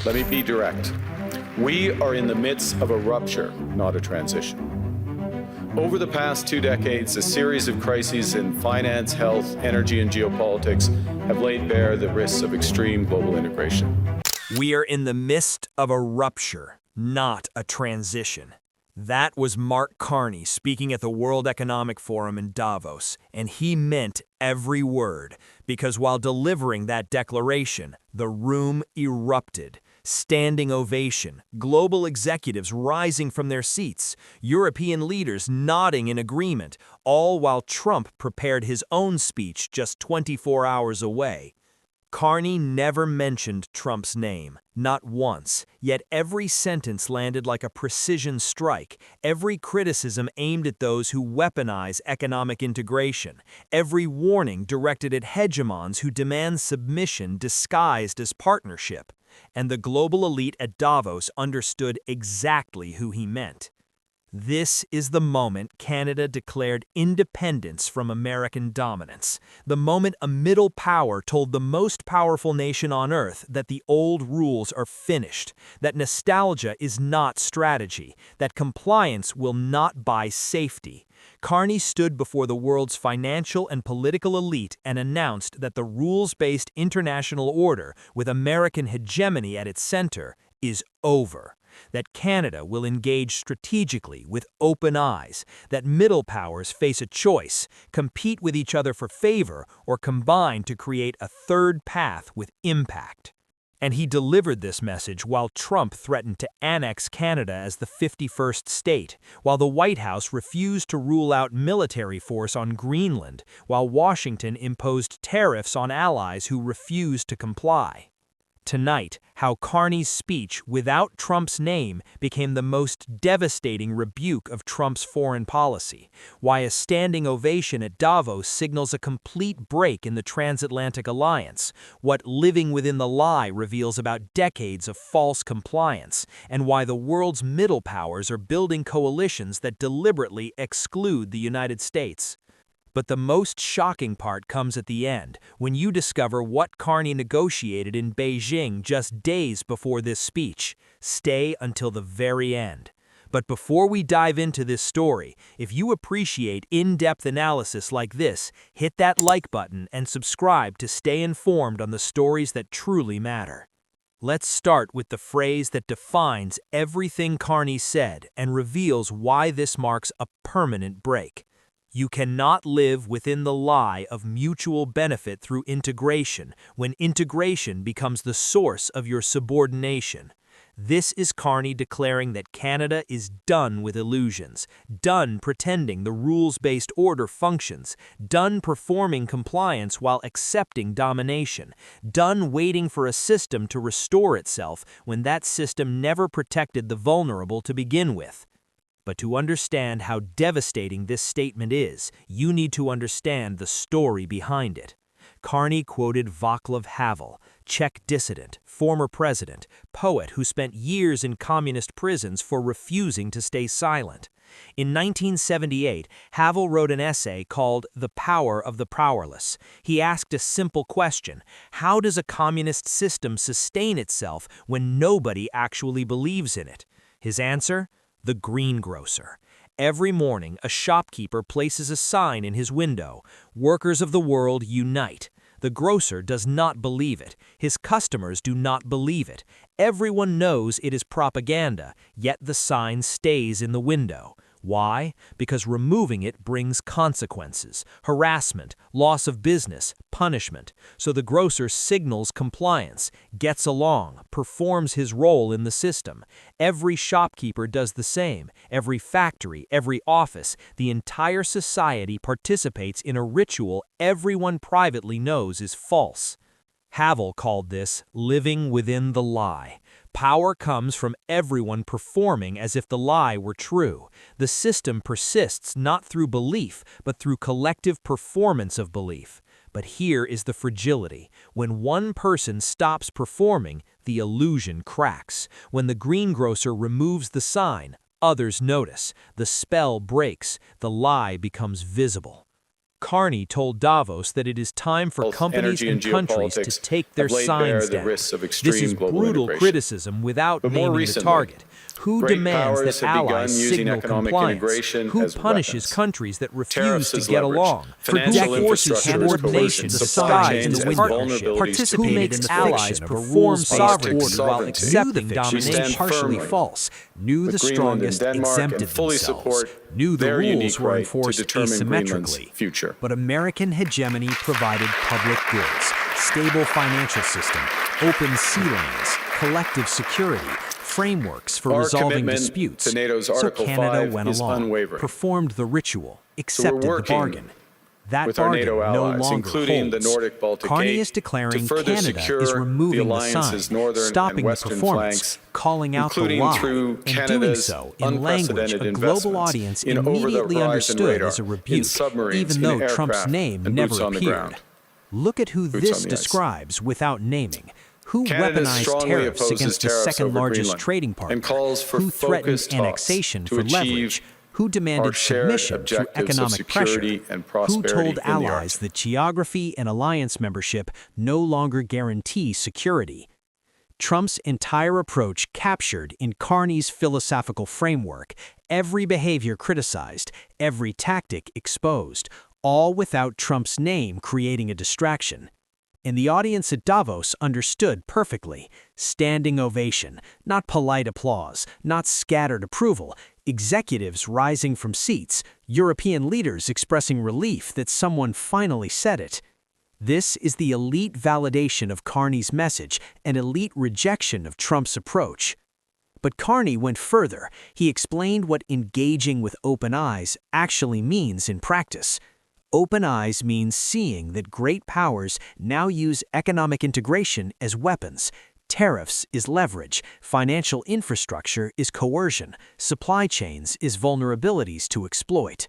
Let me be direct. We are in the midst of a rupture, not a transition. Over the past 2 decades, a series of crises in finance, health, energy, and geopolitics have laid bare the risks of extreme global integration. We are in the midst of a rupture, not a transition. That was Mark Carney speaking at the World Economic Forum in Davos, and he meant every word, because while delivering that declaration, the room erupted. Standing ovation, global executives rising from their seats, European leaders nodding in agreement, all while Trump prepared his own speech just 24 hours away. Carney never mentioned Trump's name, not once, yet every sentence landed like a precision strike, every criticism aimed at those who weaponize economic integration, every warning directed at hegemons who demand submission disguised as partnership. And the global elite at Davos understood exactly who he meant. This is the moment Canada declared independence from American dominance, the moment a middle power told the most powerful nation on earth that the old rules are finished, that nostalgia is not strategy, that compliance will not buy safety. Carney stood before the world's financial and political elite and announced that the rules-based international order, with American hegemony at its center, is over. That Canada will engage strategically with open eyes, that middle powers face a choice, compete with each other for favor, or combine to create a third path with impact. And he delivered this message while Trump threatened to annex Canada as the 51st state, while the White House refused to rule out military force on Greenland, while Washington imposed tariffs on allies who refused to comply. Tonight, how Carney's speech without Trump's name became the most devastating rebuke of Trump's foreign policy, why a standing ovation at Davos signals a complete break in the transatlantic alliance, what living within the lie reveals about decades of false compliance, and why the world's middle powers are building coalitions that deliberately exclude the United States. But the most shocking part comes at the end, when you discover what Carney negotiated in Beijing just days before this speech. Stay until the very end. But before we dive into this story, if you appreciate in-depth analysis like this, hit that like button and subscribe to stay informed on the stories that truly matter. Let's start with the phrase that defines everything Carney said and reveals why this marks a permanent break. You cannot live within the lie of mutual benefit through integration when integration becomes the source of your subordination. This is Carney declaring that Canada is done with illusions, done pretending the rules-based order functions, done performing compliance while accepting domination, done waiting for a system to restore itself when that system never protected the vulnerable to begin with. But to understand how devastating this statement is, you need to understand the story behind it. Carney quoted Václav Havel, Czech dissident, former president, poet who spent years in communist prisons for refusing to stay silent. In 1978, Havel wrote an essay called The Power of the Powerless. He asked a simple question: how does a communist system sustain itself when nobody actually believes in it? His answer? The greengrocer. Every morning, a shopkeeper places a sign in his window, "Workers of the world unite." The grocer does not believe it. His customers do not believe it. Everyone knows it is propaganda, yet the sign stays in the window. Why? Because removing it brings consequences, harassment, loss of business, punishment. So the grocer signals compliance, gets along, performs his role in the system. Every shopkeeper does the same. Every factory, every office, the entire society participates in a ritual everyone privately knows is false. Havel called this living within the lie. Power comes from everyone performing as if the lie were true. The system persists not through belief, but through collective performance of belief. But here is the fragility. When one person stops performing, the illusion cracks. When the greengrocer removes the sign, others notice. The spell breaks. The lie becomes visible. Carney told Davos that it is time for Both companies energy and and countries to geopolitics take their have laid bare signs the down. risks of This extreme is global brutal integration. criticism without But more naming the recently, target. Who great demands powers that have begun allies using signal economic compliance? integration Who as punishes weapons. countries that Tariffs refuse to as get leverage, along? financial Who forces infrastructure as subordination coercion, to supply sides chains in the as partnership? vulnerabilities Who makes in the allies fiction of a perform rules-based sovereignty Arctic while sovereignty. accepting We domination? stand Partially firmly false. Knew with the Greenland and strongest Denmark and exempted fully themselves. support Knew the their rules unique were right to enforced determine Greenland's asymmetrically. future. But American hegemony provided public goods, stable financial system, open sea lanes, collective security, frameworks for Our resolving commitment disputes. to NATO's So Article Canada 5 went is along, unwavering. performed the ritual, accepted the working bargain. That with our bargain NATO no allies, longer including the holds. Nordic Baltic Carney Gate, is declaring to further Canada secure is the removing the alliance's sign, northern stopping and the western performance, flanks, calling out the including lie, through and doing Canada's so in language a unprecedented global investments audience in immediately over-the-horizon understood radar, as a in rebuke, submarines, even though in Trump's aircraft, name and never boots on the appeared. ground. Look at who Boots this on the ice. describes without naming. Who Canada weaponized strongly tariffs opposes against the tariffs second over largest Greenland trading partner? and calls for Who threatened focused talks annexation to for achieve leverage? Who our demanded shared submission through objectives of economic pressure? security and Who prosperity told in the allies Arctic? that geography and alliance membership no longer guarantee security? Trump's entire approach captured in Carney's philosophical framework, every behavior criticized, every tactic exposed, all without Trump's name creating a distraction. And the audience at Davos understood perfectly. Standing ovation, not polite applause, not scattered approval, executives rising from seats, European leaders expressing relief that someone finally said it. This is the elite validation of Carney's message and elite rejection of Trump's approach. But Carney went further. He explained what engaging with open eyes actually means in practice. Open eyes means seeing that great powers now use economic integration as weapons. Tariffs is leverage, financial infrastructure is coercion, supply chains is vulnerabilities to exploit.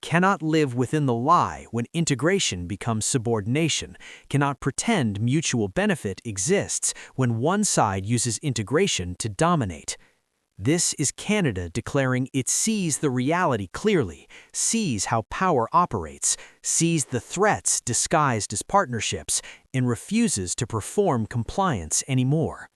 Cannot live within the lie when integration becomes subordination, cannot pretend mutual benefit exists when one side uses integration to dominate. This is Canada declaring it sees the reality clearly, sees how power operates, sees the threats disguised as partnerships, and refuses to perform compliance anymore.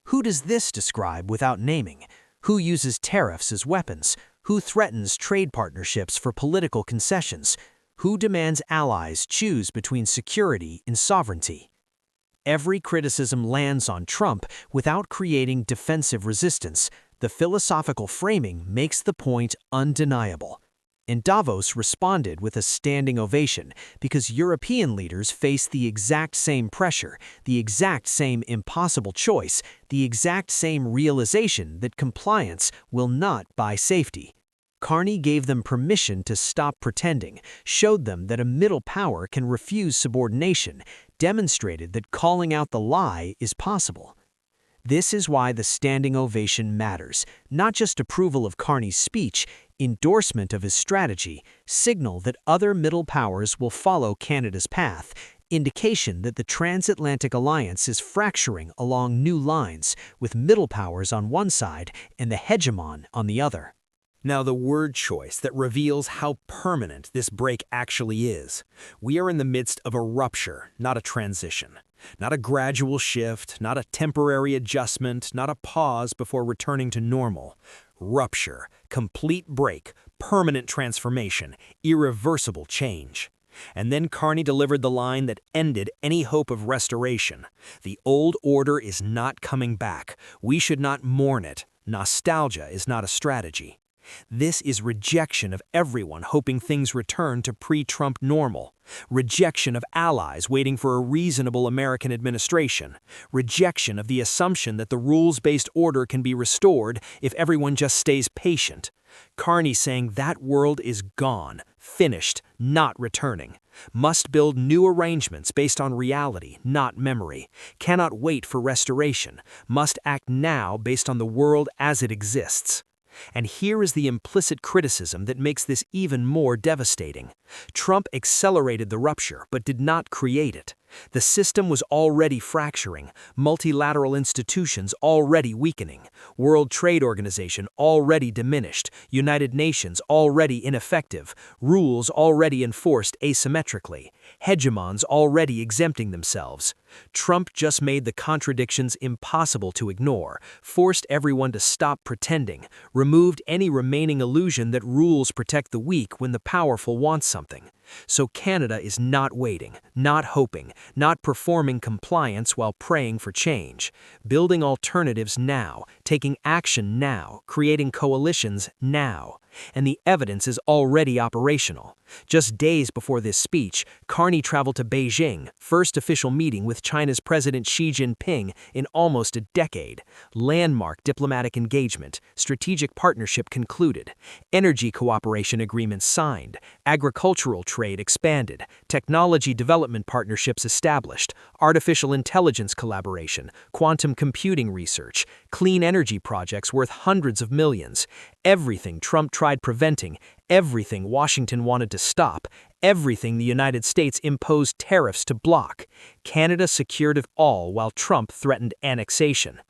Who does this describe without naming? Who uses tariffs as weapons? Who threatens trade partnerships for political concessions? Who demands allies choose between security and sovereignty? Every criticism lands on Trump without creating defensive resistance. The philosophical framing makes the point undeniable. And Davos responded with a standing ovation because European leaders face the exact same pressure, the exact same impossible choice, the exact same realization that compliance will not buy safety. Carney gave them permission to stop pretending, showed them that a middle power can refuse subordination, demonstrated that calling out the lie is possible. This is why the standing ovation matters, not just approval of Carney's speech, endorsement of his strategy, signal that other middle powers will follow Canada's path, indication that the transatlantic alliance is fracturing along new lines, with middle powers on one side and the hegemon on the other. Now the word choice that reveals how permanent this break actually is. We are in the midst of a rupture, not a transition. Not a gradual shift, not a temporary adjustment, not a pause before returning to normal. Rupture, complete break, permanent transformation, irreversible change. And then Carney delivered the line that ended any hope of restoration. The old order is not coming back. We should not mourn it. Nostalgia is not a strategy. This is rejection of everyone hoping things return to pre-Trump normal. Rejection of allies waiting for a reasonable American administration. Rejection of the assumption that the rules-based order can be restored if everyone just stays patient. Carney saying that world is gone, finished, not returning. Must build new arrangements based on reality, not memory. Cannot wait for restoration. Must act now based on the world as it exists. And here is the implicit criticism that makes this even more devastating. Trump accelerated the rupture, but did not create it. The system was already fracturing, multilateral institutions already weakening, World Trade Organization already diminished, United Nations already ineffective, rules already enforced asymmetrically, hegemons already exempting themselves. Trump just made the contradictions impossible to ignore, forced everyone to stop pretending, removed any remaining illusion that rules protect the weak when the powerful want something. So Canada is not waiting, not hoping, not performing compliance while praying for change. Building alternatives now, taking action now, creating coalitions now. And the evidence is already operational. Just days before this speech, Carney traveled to Beijing, first official meeting with China's President Xi Jinping in almost a decade. Landmark diplomatic engagement, strategic partnership concluded, energy cooperation agreements signed, agricultural trade expanded, technology development partnerships established, artificial intelligence collaboration, quantum computing research, clean energy projects worth hundreds of millions. Everything Trump tried preventing, everything Washington wanted to stop, everything the United States imposed tariffs to block. Canada secured it all while Trump threatened annexation.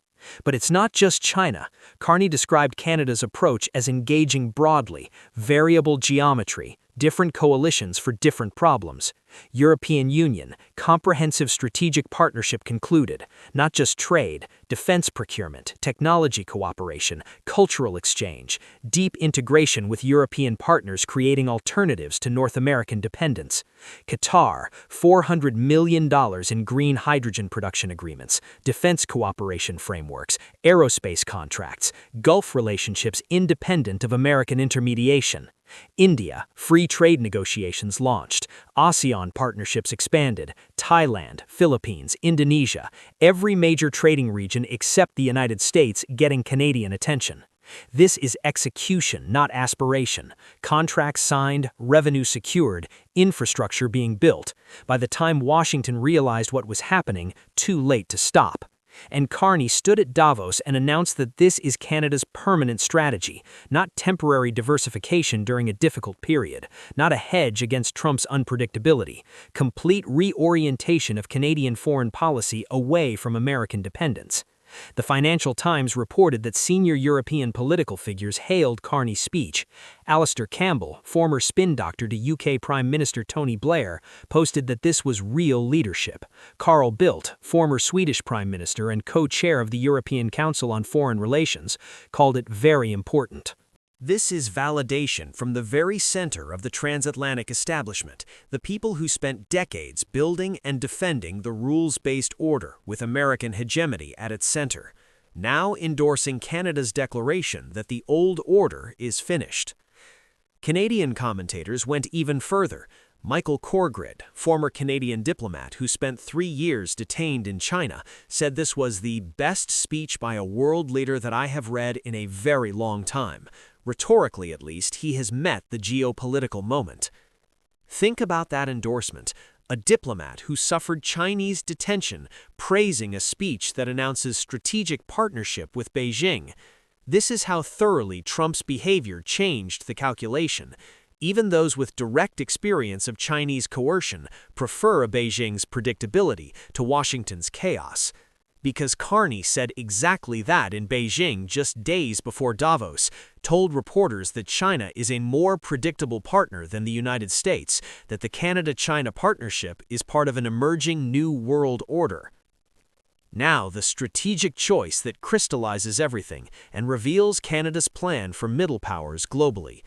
But it's not just China. Carney described Canada's approach as engaging broadly, variable geometry, different coalitions for different problems. European Union, comprehensive strategic partnership concluded, not just trade, defense procurement, technology cooperation, cultural exchange, deep integration with European partners creating alternatives to North American dependence. Qatar, $400 million in green hydrogen production agreements, defense cooperation frameworks, aerospace contracts, Gulf relationships independent of American intermediation. India, free trade negotiations launched, ASEAN partnerships expanded, Thailand, Philippines, Indonesia, every major trading region except the United States getting Canadian attention. This is execution, not aspiration. Contracts signed, revenue secured, infrastructure being built. By the time Washington realized what was happening, too late to stop. And Carney stood at Davos and announced that this is Canada's permanent strategy, not temporary diversification during a difficult period, not a hedge against Trump's unpredictability, complete reorientation of Canadian foreign policy away from American dependence. The Financial Times reported that senior European political figures hailed Carney's speech. Alistair Campbell, former spin doctor to UK Prime Minister Tony Blair, posted that this was real leadership. Carl Bildt, former Swedish Prime Minister and co-chair of the European Council on Foreign Relations, called it very important. This is validation from the very center of the transatlantic establishment, the people who spent decades building and defending the rules-based order with American hegemony at its center, now endorsing Canada's declaration that the old order is finished. Canadian commentators went even further. Michael Corgrid, former Canadian diplomat who spent 3 years detained in China, said this was the best speech by a world leader that I have read in a very long time. Rhetorically, at least, he has met the geopolitical moment. Think about that endorsement. A diplomat who suffered Chinese detention praising a speech that announces strategic partnership with Beijing. This is how thoroughly Trump's behavior changed the calculation. Even those with direct experience of Chinese coercion prefer Beijing's predictability to Washington's chaos. Because Carney said exactly that in Beijing just days before Davos, told reporters that China is a more predictable partner than the United States, that the Canada-China partnership is part of an emerging new world order. Now the strategic choice that crystallizes everything and reveals Canada's plan for middle powers globally.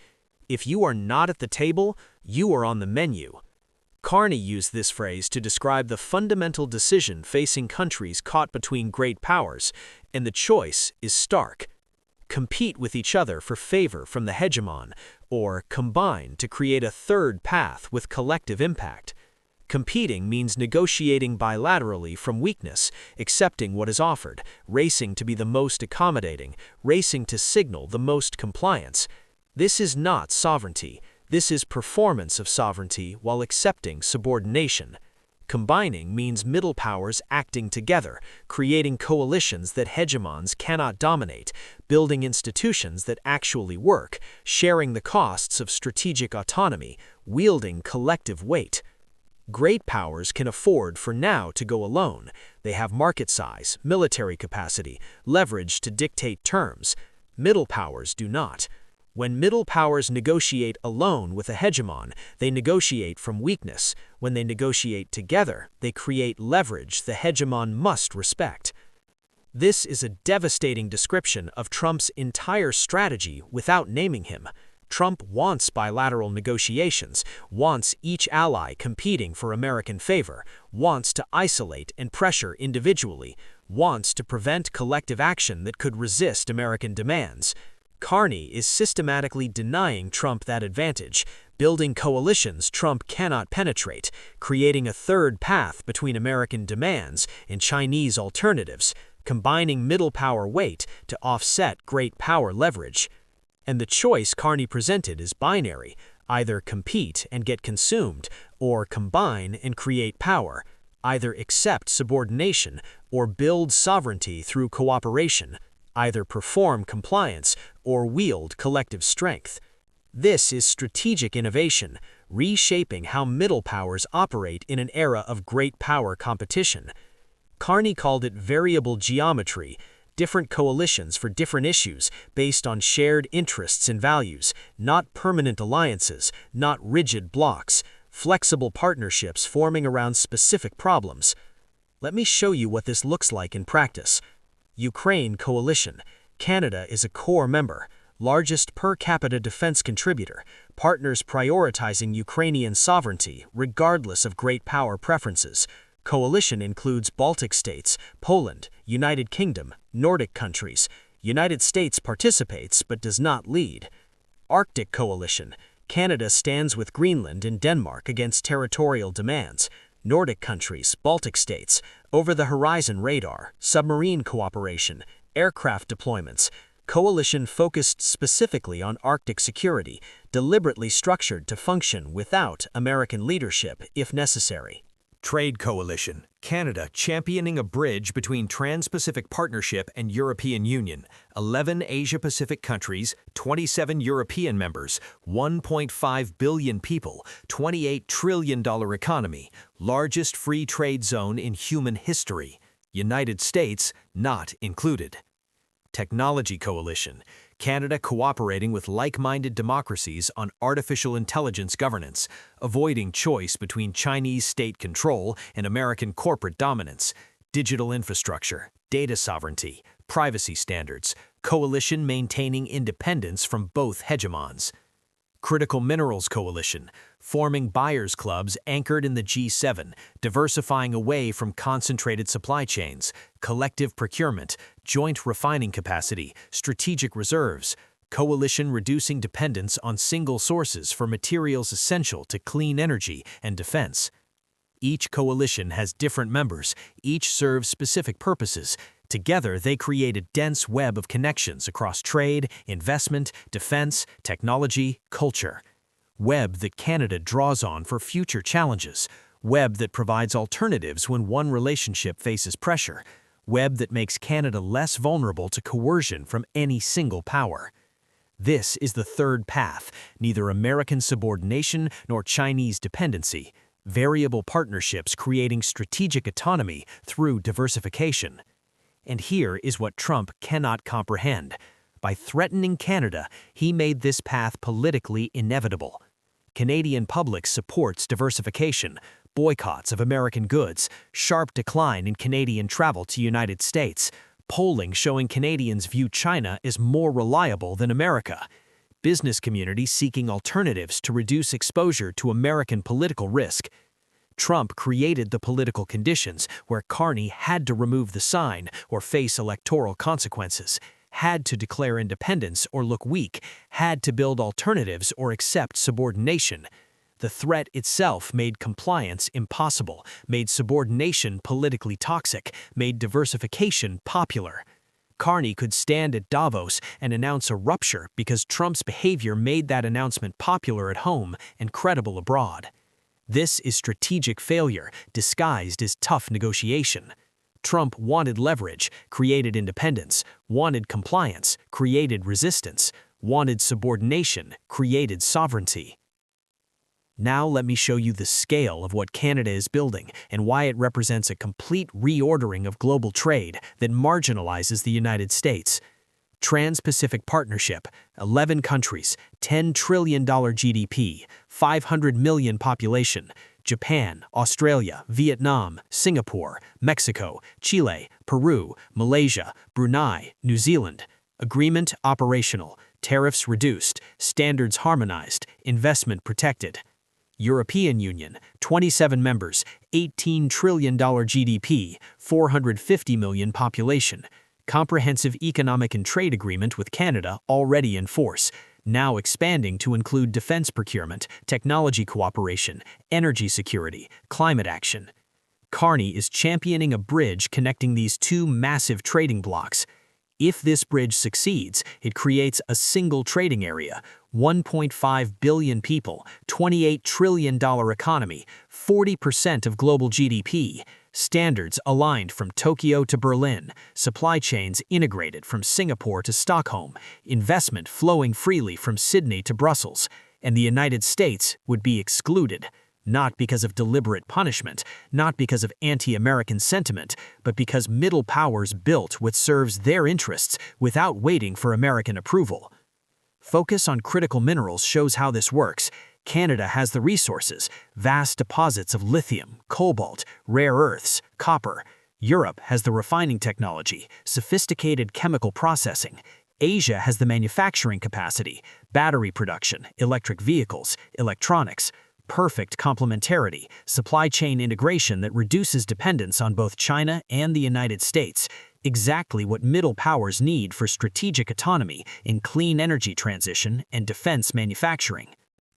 If you are not at the table, you are on the menu. Carney used this phrase to describe the fundamental decision facing countries caught between great powers, and the choice is stark. Compete with each other for favor from the hegemon, or combine to create a third path with collective impact. Competing means negotiating bilaterally from weakness, accepting what is offered, racing to be the most accommodating, racing to signal the most compliance. This is not sovereignty. This is performance of sovereignty while accepting subordination. Combining means middle powers acting together, creating coalitions that hegemons cannot dominate, building institutions that actually work, sharing the costs of strategic autonomy, wielding collective weight. Great powers can afford for now to go alone. They have market size, military capacity, leverage to dictate terms. Middle powers do not. When middle powers negotiate alone with a hegemon, they negotiate from weakness. When they negotiate together, they create leverage the hegemon must respect. This is a devastating description of Trump's entire strategy without naming him. Trump wants bilateral negotiations, wants each ally competing for American favor, wants to isolate and pressure individually, wants to prevent collective action that could resist American demands. Carney is systematically denying Trump that advantage, building coalitions Trump cannot penetrate, creating a third path between American demands and Chinese alternatives, combining middle power weight to offset great power leverage. And the choice Carney presented is binary: either compete and get consumed, or combine and create power, either accept subordination or build sovereignty through cooperation, either perform compliance or wield collective strength. This is strategic innovation, reshaping how middle powers operate in an era of great power competition. Carney called it variable geometry, different coalitions for different issues based on shared interests and values, not permanent alliances, not rigid blocs, flexible partnerships forming around specific problems. Let me show you what this looks like in practice. Ukraine coalition. Canada is a core member, largest per capita defense contributor, partners prioritizing Ukrainian sovereignty regardless of great power preferences. Coalition includes Baltic states, Poland, United Kingdom, Nordic countries. United States participates but does not lead. Arctic coalition. Canada stands with Greenland and Denmark against territorial demands. Nordic countries, Baltic states, over-the-horizon radar, submarine cooperation, aircraft deployments. Coalition focused specifically on Arctic security, deliberately structured to function without American leadership if necessary. Trade coalition. Canada championing a bridge between Trans-Pacific Partnership and European Union. 11 Asia-Pacific countries, 27 European members, 1.5 billion people, $28 trillion economy, largest free trade zone in human history. United States not included. Technology coalition. Canada cooperating with like-minded democracies on artificial intelligence governance, avoiding choice between Chinese state control and American corporate dominance, digital infrastructure, data sovereignty, privacy standards, coalition maintaining independence from both hegemons. Critical minerals coalition, forming buyers clubs anchored in the G7, diversifying away from concentrated supply chains, collective procurement, joint refining capacity, strategic reserves, coalition reducing dependence on single sources for materials essential to clean energy and defense. Each coalition has different members, each serves specific purposes. Together, they create a dense web of connections across trade, investment, defense, technology, culture. Web that Canada draws on for future challenges. Web that provides alternatives when one relationship faces pressure. Web that makes Canada less vulnerable to coercion from any single power. This is the third path, neither American subordination nor Chinese dependency. Variable partnerships creating strategic autonomy through diversification. And here is what Trump cannot comprehend. By threatening Canada, he made this path politically inevitable. Canadian public supports diversification, boycotts of American goods, sharp decline in Canadian travel to United States, polling showing Canadians view China as more reliable than America, business community seeking alternatives to reduce exposure to American political risk. Trump created the political conditions where Carney had to remove the sign or face electoral consequences, had to declare independence or look weak, had to build alternatives or accept subordination. The threat itself made compliance impossible, made subordination politically toxic, made diversification popular. Carney could stand at Davos and announce a rupture because Trump's behavior made that announcement popular at home and credible abroad. This is strategic failure disguised as tough negotiation. Trump wanted leverage, created independence, wanted compliance, created resistance, wanted subordination, created sovereignty. Now let me show you the scale of what Canada is building and why it represents a complete reordering of global trade that marginalizes the United States. Trans-Pacific Partnership, 11 countries, $10 trillion GDP, 500 million population, Japan, Australia, Vietnam, Singapore, Mexico, Chile, Peru, Malaysia, Brunei, New Zealand. Agreement operational, tariffs reduced, standards harmonized, investment protected. European Union, 27 members, $18 trillion GDP, 450 million population. Comprehensive economic and trade agreement with Canada already in force, now expanding to include defense procurement, technology cooperation, energy security, climate action. Carney is championing a bridge connecting these two massive trading blocs. If this bridge succeeds, it creates a single trading area, 1.5 billion people, $28 trillion economy, 40% of global GDP, standards aligned from Tokyo to Berlin, supply chains integrated from Singapore to Stockholm, investment flowing freely from Sydney to Brussels, and the United States would be excluded. Not because of deliberate punishment, not because of anti-American sentiment, but because middle powers built what serves their interests without waiting for American approval. Focus on critical minerals shows how this works. Canada has the resources, vast deposits of lithium, cobalt, rare earths, copper. Europe has the refining technology, sophisticated chemical processing. Asia has the manufacturing capacity, battery production, electric vehicles, electronics. Perfect complementarity, supply chain integration that reduces dependence on both China and the United States, exactly what middle powers need for strategic autonomy in clean energy transition and defense manufacturing.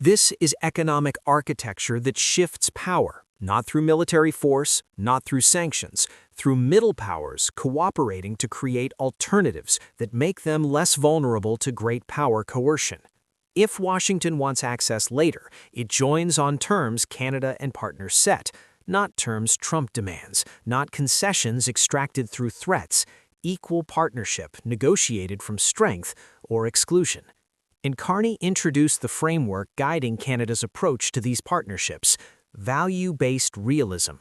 This is economic architecture that shifts power, not through military force, not through sanctions, through middle powers cooperating to create alternatives that make them less vulnerable to great power coercion. If Washington wants access later, it joins on terms Canada and partners set, not terms Trump demands, not concessions extracted through threats, equal partnership negotiated from strength or exclusion. And Carney introduced the framework guiding Canada's approach to these partnerships: value-based realism,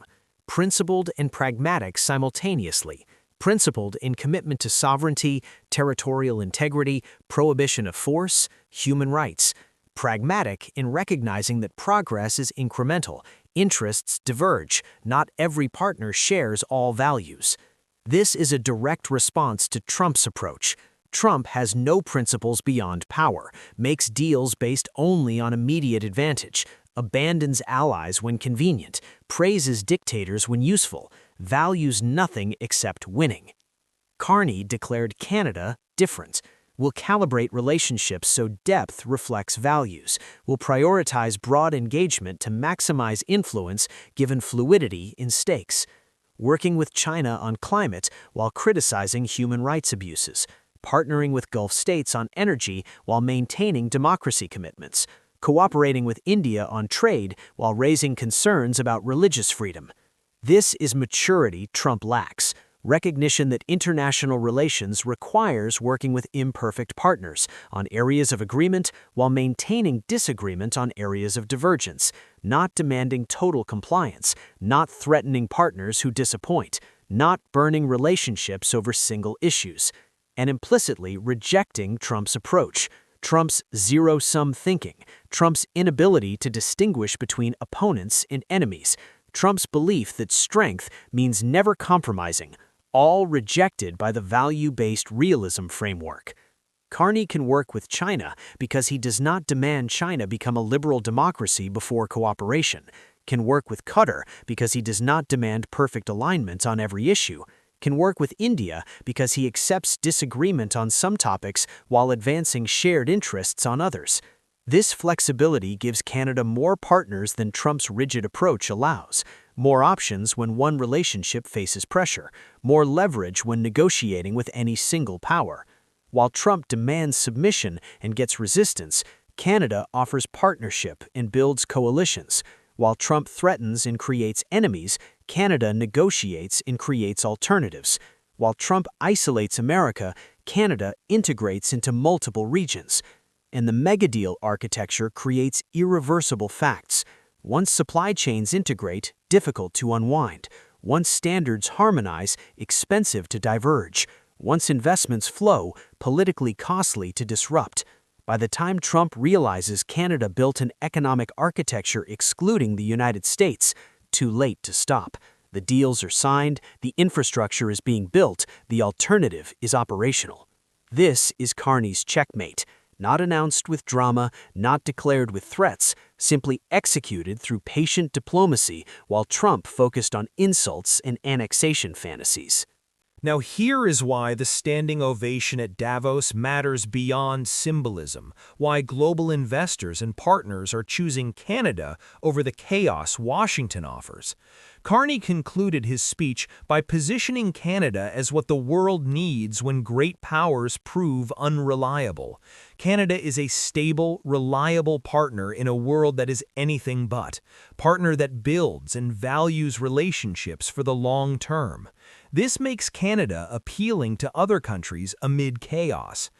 principled and pragmatic simultaneously. Principled in commitment to sovereignty, territorial integrity, prohibition of force, human rights. Pragmatic in recognizing that progress is incremental, interests diverge, not every partner shares all values. This is a direct response to Trump's approach. Trump has no principles beyond power, makes deals based only on immediate advantage, abandons allies when convenient, praises dictators when useful, values nothing except winning. Carney declared Canada different, will calibrate relationships so depth reflects values, will prioritize broad engagement to maximize influence given fluidity in stakes, working with China on climate while criticizing human rights abuses, partnering with Gulf states on energy while maintaining democracy commitments, cooperating with India on trade while raising concerns about religious freedom. This is maturity Trump lacks, recognition that international relations requires working with imperfect partners on areas of agreement while maintaining disagreement on areas of divergence, not demanding total compliance, not threatening partners who disappoint, not burning relationships over single issues, and implicitly rejecting Trump's approach. Trump's zero-sum thinking, Trump's inability to distinguish between opponents and enemies, Trump's belief that strength means never compromising, all rejected by the value-based realism framework. Carney can work with China because he does not demand China become a liberal democracy before cooperation, can work with Qatar because he does not demand perfect alignment on every issue, can work with India because he accepts disagreement on some topics while advancing shared interests on others. This flexibility gives Canada more partners than Trump's rigid approach allows, more options when one relationship faces pressure, more leverage when negotiating with any single power. While Trump demands submission and gets resistance, Canada offers partnership and builds coalitions. While Trump threatens and creates enemies, Canada negotiates and creates alternatives. While Trump isolates America, Canada integrates into multiple regions. And the megadeal architecture creates irreversible facts. Once supply chains integrate, difficult to unwind. Once standards harmonize, expensive to diverge. Once investments flow, politically costly to disrupt. By the time Trump realizes Canada built an economic architecture excluding the United States, too late to stop. The deals are signed, the infrastructure is being built, the alternative is operational. This is Carney's checkmate, not announced with drama, not declared with threats, simply executed through patient diplomacy while Trump focused on insults and annexation fantasies. Now here is why the standing ovation at Davos matters beyond symbolism, why global investors and partners are choosing Canada over the chaos Washington offers. Carney concluded his speech by positioning Canada as what the world needs when great powers prove unreliable. Canada is a stable, reliable partner in a world that is anything but. Partner that builds and values relationships for the long term. This makes Canada appealing to other countries amid chaos.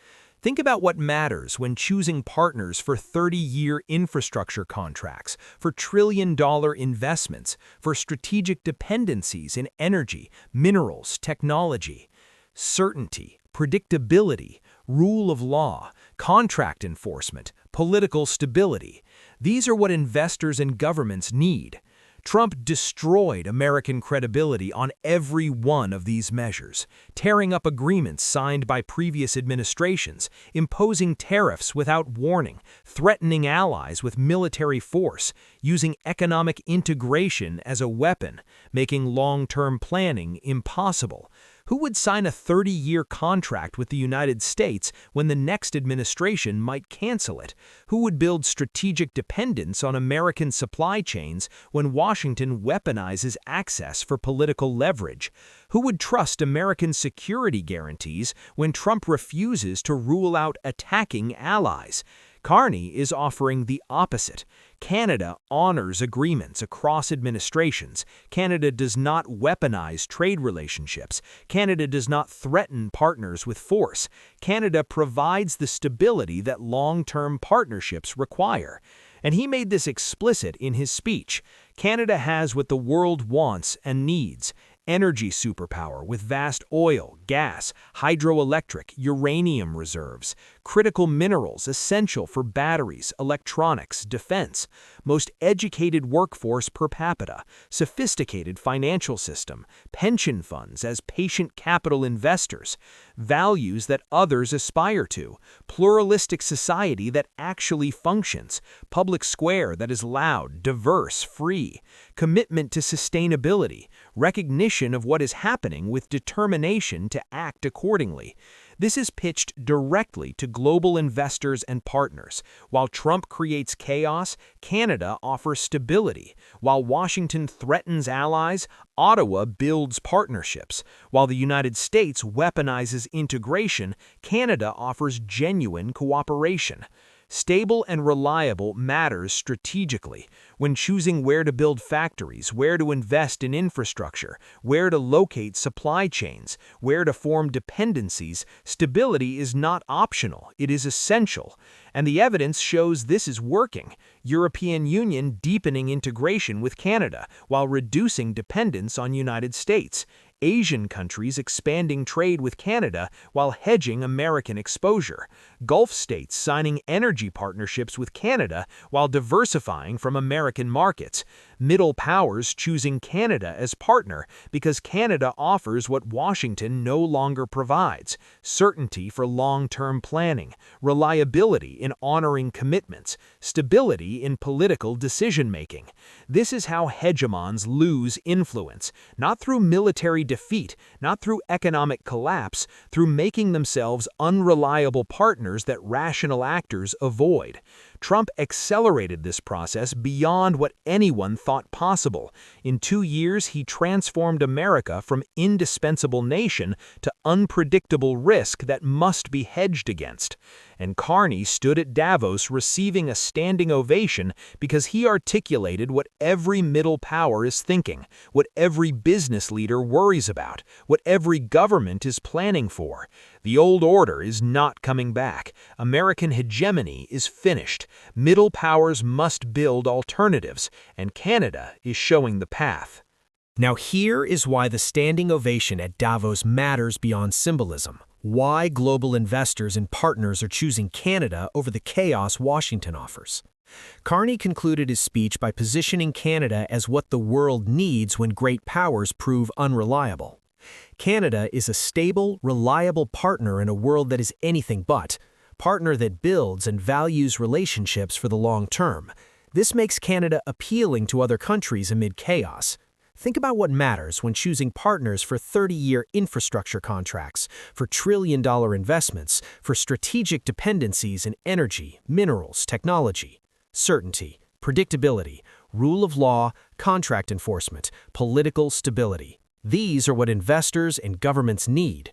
Think about what matters when choosing partners for 30-year infrastructure contracts, for trillion-dollar investments, for strategic dependencies in energy, minerals, technology. Certainty, predictability, rule of law, contract enforcement, political stability. These are what investors and governments need. Trump destroyed American credibility on every one of these measures, tearing up agreements signed by previous administrations, imposing tariffs without warning, threatening allies with military force, using economic integration as a weapon, making long-term planning impossible. Who would sign a 30-year contract with the United States when the next administration might cancel it? Who would build strategic dependence on American supply chains when Washington weaponizes access for political leverage? Who would trust American security guarantees when Trump refuses to rule out attacking allies? Carney is offering the opposite. Canada honors agreements across administrations. Canada does not weaponize trade relationships. Canada does not threaten partners with force. Canada provides the stability that long-term partnerships require. And he made this explicit in his speech. Canada has what the world wants and needs. Energy superpower with vast oil, gas, hydroelectric, uranium reserves, critical minerals essential for batteries, electronics, defense, most educated workforce per capita, sophisticated financial system, pension funds as patient capital investors, values that others aspire to, pluralistic society that actually functions, public square that is loud, diverse, free, commitment to sustainability, recognition of what is happening with determination to act accordingly. This is pitched directly to global investors and partners. While Trump creates chaos, Canada offers stability. While Washington threatens allies, Ottawa builds partnerships. While the United States weaponizes integration, Canada offers genuine cooperation. Stable and reliable matters strategically. When choosing where to build factories, where to invest in infrastructure, where to locate supply chains, where to form dependencies, stability is not optional, it is essential. And the evidence shows this is working. European Union deepening integration with Canada while reducing dependence on United States. Asian countries expanding trade with Canada while hedging American exposure. Gulf states signing energy partnerships with Canada while diversifying from American markets. Middle powers choosing Canada as partner because Canada offers what Washington no longer provides: certainty for long-term planning, reliability in honoring commitments, stability in political decision-making. This is how hegemons lose influence, not through military defeat, not through economic collapse, through making themselves unreliable partners that rational actors avoid. Trump accelerated this process beyond what anyone thought possible. In 2 years, he transformed America from indispensable nation to unpredictable risk that must be hedged against. and Carney stood at Davos receiving a standing ovation because he articulated what every middle power is thinking, what every business leader worries about, what every government is planning for. The old order is not coming back. American hegemony is finished. Middle powers must build alternatives, and Canada is showing the path. Now here is why the standing ovation at Davos matters beyond symbolism. Why global investors and partners are choosing Canada over the chaos Washington offers. Carney concluded his speech by positioning Canada as what the world needs when great powers prove unreliable. Canada is a stable, reliable partner in a world that is anything but. Partner that builds and values relationships for the long term. This makes Canada appealing to other countries amid chaos. Think about what matters when choosing partners for 30-year infrastructure contracts, for trillion-dollar investments, for strategic dependencies in energy, minerals, technology. Certainty, predictability, rule of law, contract enforcement, political stability. These are what investors and governments need.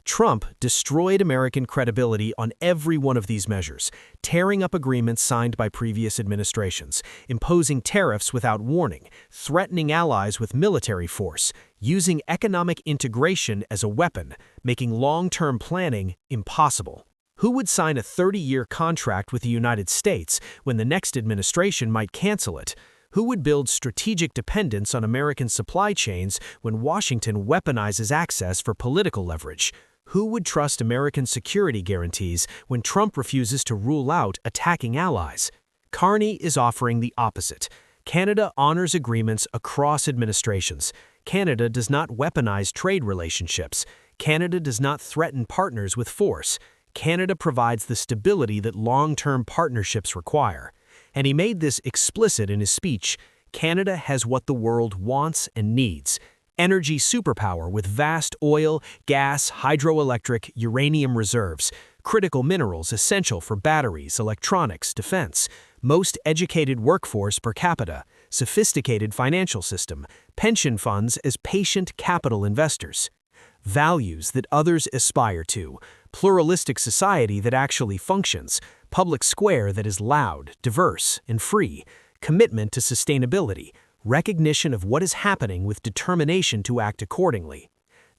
Trump destroyed American credibility on every one of these measures, tearing up agreements signed by previous administrations, imposing tariffs without warning, threatening allies with military force, using economic integration as a weapon, making long-term planning impossible. Who would sign a 30-year contract with the United States when the next administration might cancel it? Who would build strategic dependence on American supply chains when Washington weaponizes access for political leverage? Who would trust American security guarantees when Trump refuses to rule out attacking allies? Carney is offering the opposite. Canada honors agreements across administrations. Canada does not weaponize trade relationships. Canada does not threaten partners with force. Canada provides the stability that long-term partnerships require. And he made this explicit in his speech. Canada has what the world wants and needs. Energy superpower with vast oil, gas, hydroelectric, uranium reserves, critical minerals essential for batteries, electronics, defense, most educated workforce per capita, sophisticated financial system, pension funds as patient capital investors. Values that others aspire to, pluralistic society that actually functions, public square that is loud, diverse, and free, commitment to sustainability, recognition of what is happening with determination to act accordingly.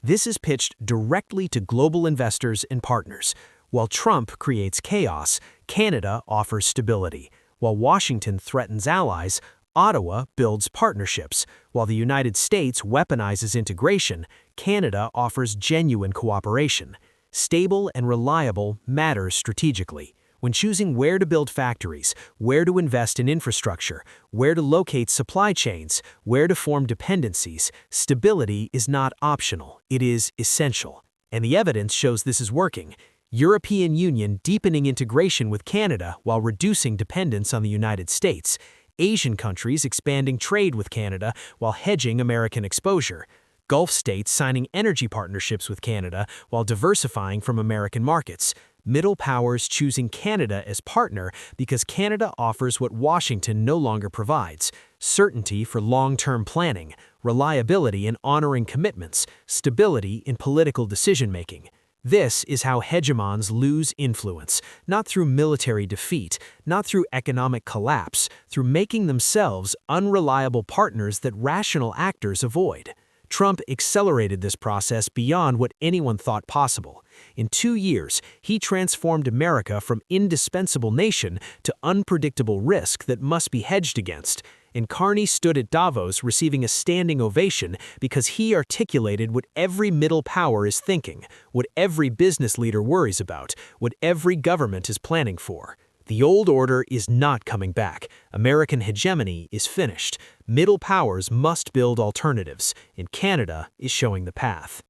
This is pitched directly to global investors and partners. While Trump creates chaos, Canada offers stability. While Washington threatens allies, Ottawa builds partnerships. While the United States weaponizes integration, Canada offers genuine cooperation. Stable and reliable matters strategically. When choosing where to build factories, where to invest in infrastructure, where to locate supply chains, where to form dependencies, stability is not optional, it is essential. And the evidence shows this is working. European Union deepening integration with Canada while reducing dependence on the United States. Asian countries expanding trade with Canada while hedging American exposure. Gulf states signing energy partnerships with Canada while diversifying from American markets. Middle powers choosing Canada as partner because Canada offers what Washington no longer provides: certainty for long-term planning, reliability in honoring commitments, stability in political decision-making. This is how hegemons lose influence, not through military defeat, not through economic collapse, through making themselves unreliable partners that rational actors avoid. Trump accelerated this process beyond what anyone thought possible. In 2 years, he transformed America from indispensable nation to unpredictable risk that must be hedged against. And Carney stood at Davos receiving a standing ovation because he articulated what every middle power is thinking, what every business leader worries about, what every government is planning for. The old order is not coming back. American hegemony is finished. Middle powers must build alternatives, and Canada is showing the path.